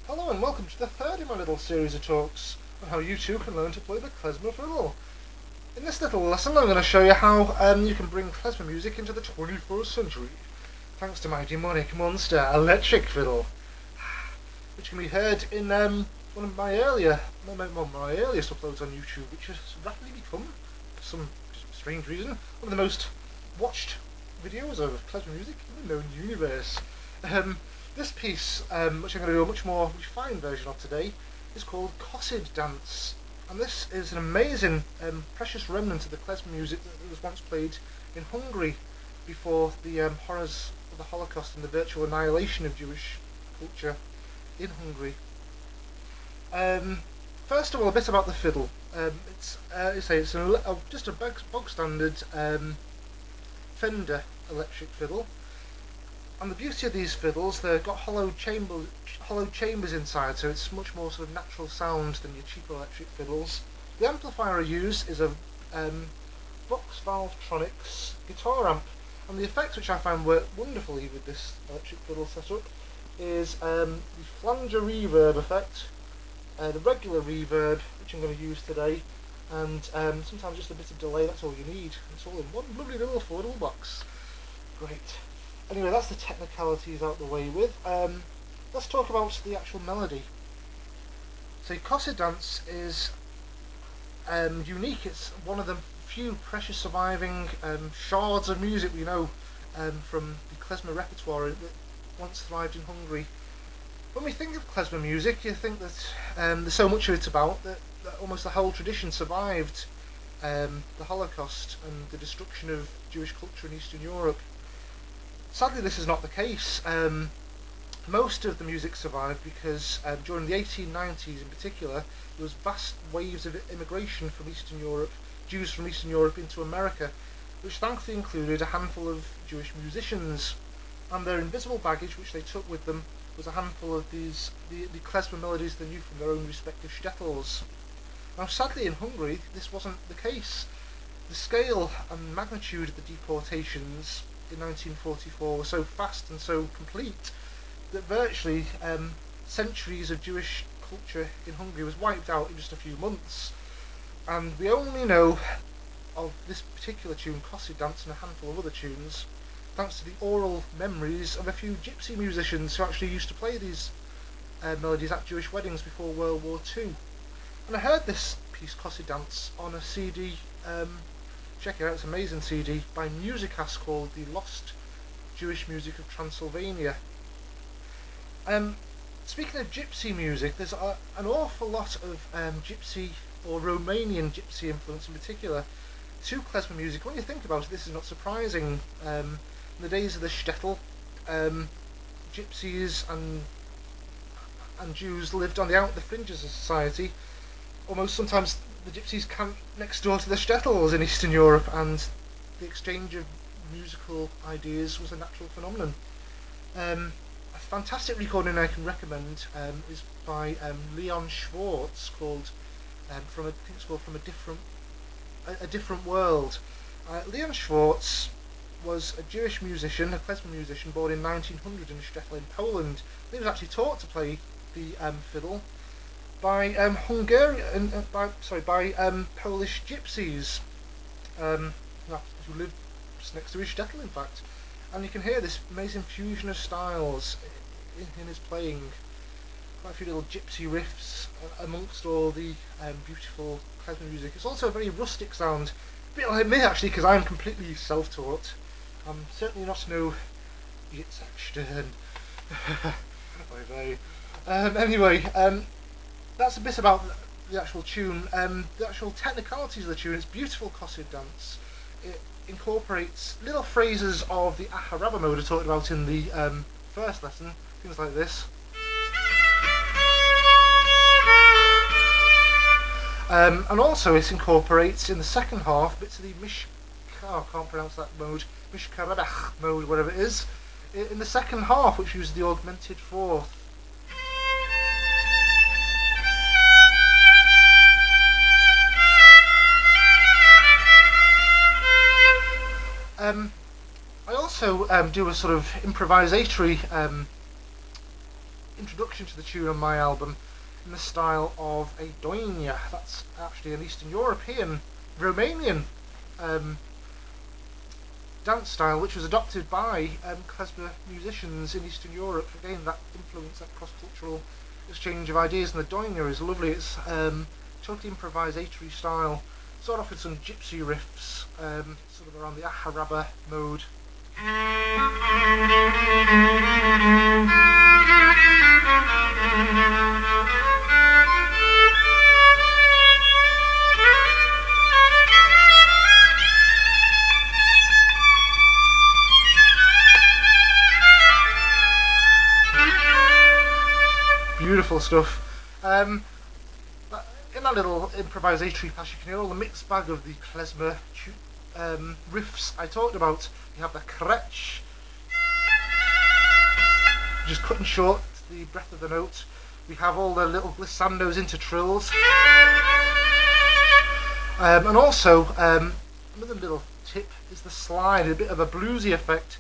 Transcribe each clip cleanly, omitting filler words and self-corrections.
Hello and welcome to the third in my little series of talks on how you too can learn to play the klezmer fiddle. In this little lesson I'm going to show you how you can bring klezmer music into the 21st century thanks to my demonic monster electric fiddle, which can be heard in one of my earliest uploads on YouTube, which has rapidly become, for some strange reason, one of the most watched videos of klezmer music in the known universe. This piece, which I'm going to do a much more refined version of today, is called Cossid Dance, and this is an amazing, precious remnant of the klezmer music that was once played in Hungary before the horrors of the Holocaust and the virtual annihilation of Jewish culture in Hungary. First of all, a bit about the fiddle. It's just a bog standard Fender electric fiddle. And the beauty of these fiddles, they've got hollow chambers inside, so it's much more sort of natural sound than your cheaper electric fiddles. The amplifier I use is a Vox Valvetronics guitar amp, and the effect which I found worked wonderfully with this electric fiddle setup is the flanger reverb effect, the regular reverb, which I'm going to use today, and sometimes just a bit of delay. That's all you need. It's all in one lovely little affordable box. Great. Anyway, that's the technicalities out the way with. Let's talk about the actual melody. So Cossid Dance is unique. It's one of the few precious surviving shards of music we know from the klezmer repertoire that once thrived in Hungary. When we think of klezmer music, you think that there's so much of it about that almost the whole tradition survived the Holocaust and the destruction of Jewish culture in Eastern Europe. Sadly, this is not the case. Most of the music survived because during the 1890s in particular, there was vast waves of immigration from Eastern Europe, Jews from Eastern Europe into America, which thankfully included a handful of Jewish musicians, and their invisible baggage which they took with them was a handful of the klezmer melodies they knew from their own respective shtetls. Now sadly in Hungary this wasn't the case. The scale and magnitude of the deportations in 1944 were so fast and so complete that virtually centuries of Jewish culture in Hungary was wiped out in just a few months, and we only know of this particular tune, Cossid Dance, and a handful of other tunes thanks to the oral memories of a few gypsy musicians who actually used to play these melodies at Jewish weddings before World War II. And I heard this piece, Cossid Dance, on a CD, check it out, it's an amazing CD, by musicans called The Lost Jewish Music of Transylvania. Speaking of gypsy music, there's an awful lot of gypsy or Romanian gypsy influence in particular to klezmer music. When you think about it, this is not surprising. In the days of the shtetl, gypsies and Jews lived on the fringes of society. Almost sometimes the gypsies camped next door to the shtetls in Eastern Europe, and the exchange of musical ideas was a natural phenomenon. A fantastic recording I can recommend is by Leon Schwartz, called From a Different World. Leon Schwartz was a Jewish musician, a klezmer musician, born in 1900 in a shtetl in Poland. He was actually taught to play the fiddle by Polish gypsies who lived just next to his shtetl, in fact. And you can hear this amazing fusion of styles in his playing. Quite a few little gypsy riffs amongst all the beautiful klezmer music. It's also a very rustic sound, a bit like me actually, because I'm completely self-taught. I'm certainly not no Yitzhak Anyway, that's a bit about the actual tune. The actual technicalities of the tune, it's beautiful Cossid Dance. It incorporates little phrases of the Aharaba mode I talked about in the first lesson, things like this. And also it incorporates in the second half bits of the I can't pronounce that mode, Mishkarabach mode, whatever it is, in the second half, which uses the augmented fourth. I also do a sort of improvisatory introduction to the tune on my album in the style of a doinia. That's actually an Eastern European, Romanian dance style, which was adopted by klezmer musicians in Eastern Europe. Again, that influence, that cross-cultural exchange of ideas, and the doinia is lovely. It's totally improvisatory style, sort of with some gypsy riffs, sort of around the aharaba mode. Beautiful stuff. In that little improvisatory pass, you can hear all the mixed bag of the klezmer riffs I talked about. You have the kretsch, just cutting short the breath of the note. We have all the little glissandos into trills, and also another little tip is the slide, a bit of a bluesy effect.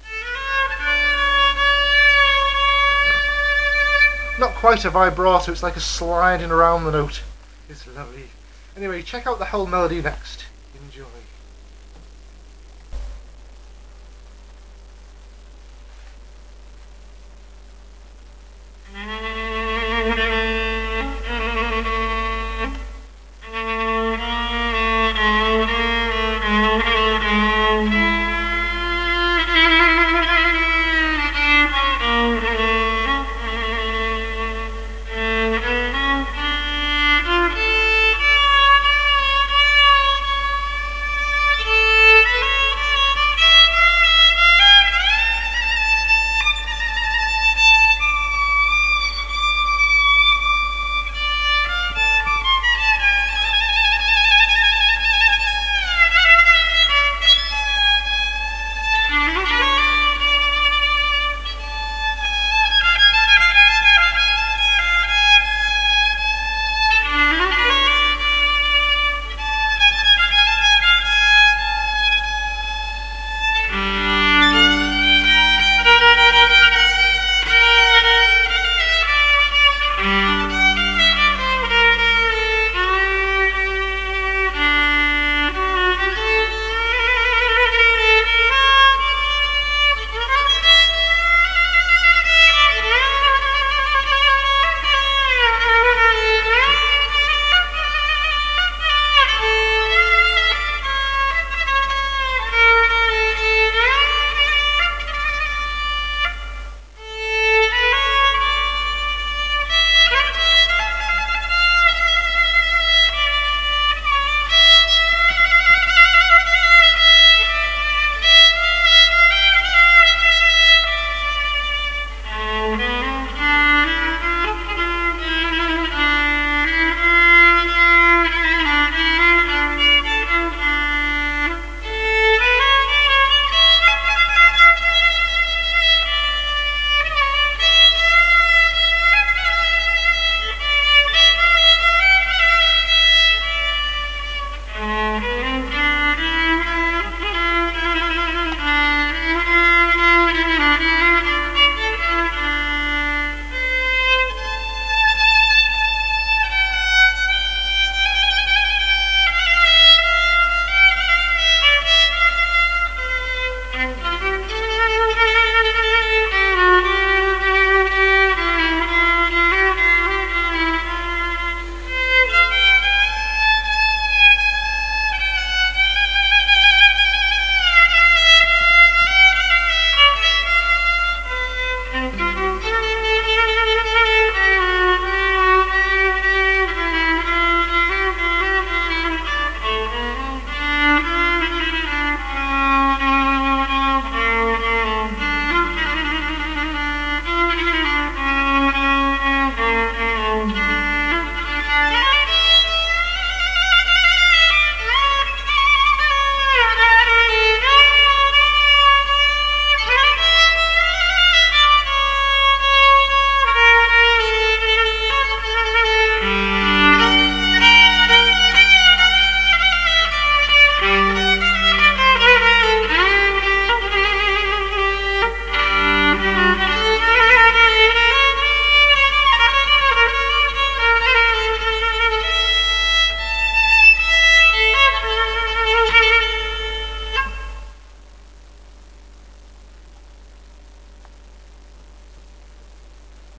Not quite a vibrato, it's like a sliding around the note. It's lovely. Anyway, check out the whole melody next. Enjoy.